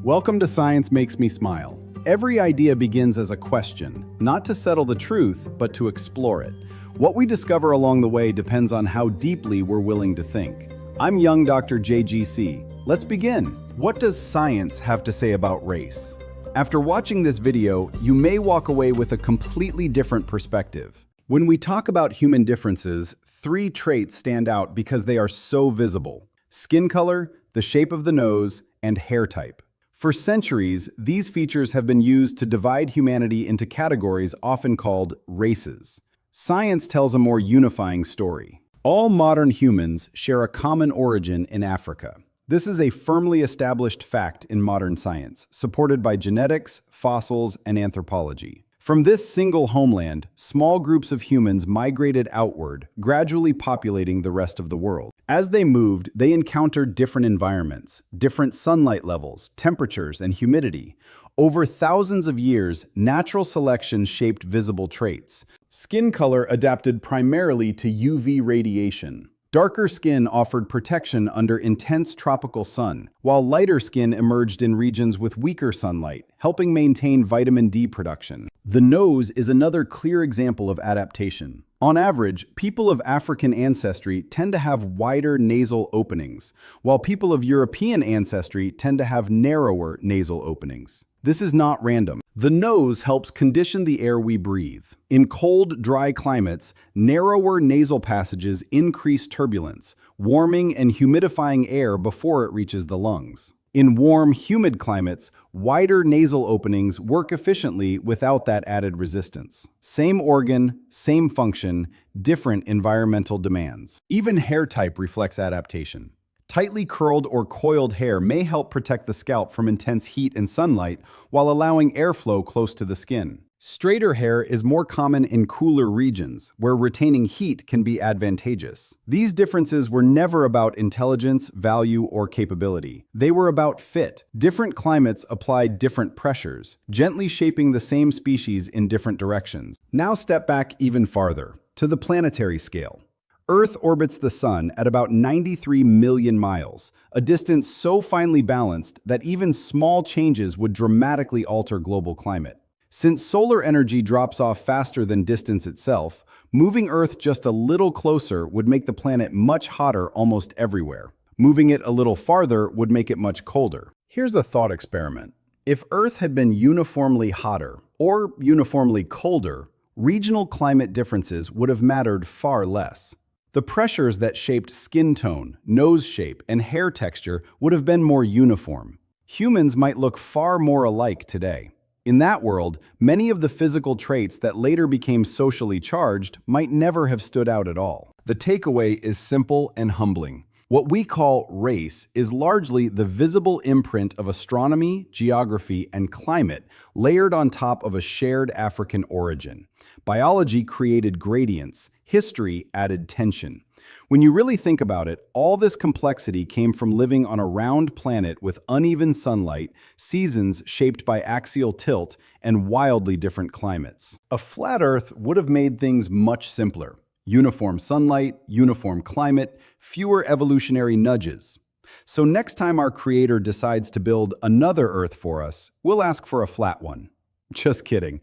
Welcome to Science Makes Me Smile. Every idea begins as a question, not to settle the truth, but to explore it. What we discover along the way depends on how deeply we're willing to think. I'm young Dr. JGC. Let's begin. What does science have to say about race? After watching this video, you may walk away with a completely different perspective. When we talk about human differences, three traits stand out because they are so visible: skin color, the shape of the nose, and hair type. For centuries, these features have been used to divide humanity into categories often called races. Science tells a more unifying story. All modern humans share a common origin in Africa. This is a firmly established fact in modern science, supported by genetics, fossils, and anthropology. From this single homeland, small groups of humans migrated outward, gradually populating the rest of the world. As they moved, they encountered different environments, different sunlight levels, temperatures, and humidity. Over thousands of years, natural selection shaped visible traits. Skin color adapted primarily to UV radiation. Darker skin offered protection under intense tropical sun, while lighter skin emerged in regions with weaker sunlight, helping maintain vitamin D production. The nose is another clear example of adaptation. On average, people of African ancestry tend to have wider nasal openings, while people of European ancestry tend to have narrower nasal openings. This is not random. The nose helps condition the air we breathe. In cold, dry climates, narrower nasal passages increase turbulence, warming and humidifying air before it reaches the lungs. In warm, humid climates, wider nasal openings work efficiently without that added resistance. Same organ, same function, different environmental demands. Even hair type reflects adaptation. Tightly curled or coiled hair may help protect the scalp from intense heat and sunlight while allowing airflow close to the skin. Straighter hair is more common in cooler regions, where retaining heat can be advantageous. These differences were never about intelligence, value, or capability. They were about fit. Different climates applied different pressures, gently shaping the same species in different directions. Now step back even farther, to the planetary scale. Earth orbits the Sun at about 93 million miles, a distance so finely balanced that even small changes would dramatically alter global climate. Since solar energy drops off faster than distance itself, moving Earth just a little closer would make the planet much hotter almost everywhere. Moving it a little farther would make it much colder. Here's a thought experiment. If Earth had been uniformly hotter or uniformly colder, regional climate differences would have mattered far less. The pressures that shaped skin tone, nose shape, and hair texture would have been more uniform. Humans might look far more alike today. In that world, many of the physical traits that later became socially charged might never have stood out at all. The takeaway is simple and humbling. What we call race is largely the visible imprint of astronomy, geography, and climate layered on top of a shared African origin. Biology created gradients, history added tension. When you really think about it, all this complexity came from living on a round planet with uneven sunlight, seasons shaped by axial tilt, and wildly different climates. A flat Earth would have made things much simpler. Uniform sunlight, uniform climate, fewer evolutionary nudges. So next time our Creator decides to build another Earth for us, we'll ask for a flat one. Just kidding.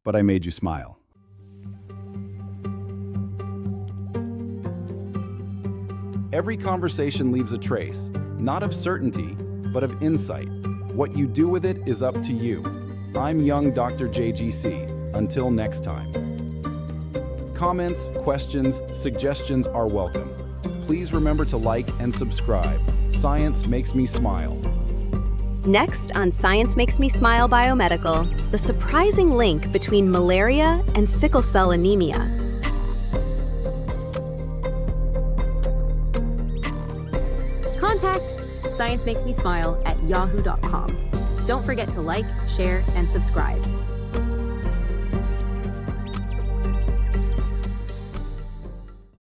But I made you smile. Every conversation leaves a trace, not of certainty, but of insight. What you do with it is up to you. I'm young Dr. JGC. Until next time. Comments, questions, suggestions are welcome. Please remember to like and subscribe. Science makes me smile. Next on Science Makes Me Smile Biomedical, the surprising link between malaria and sickle cell anemia. Contact sciencemakesmesmile@yahoo.com. Don't forget to like, share, and subscribe.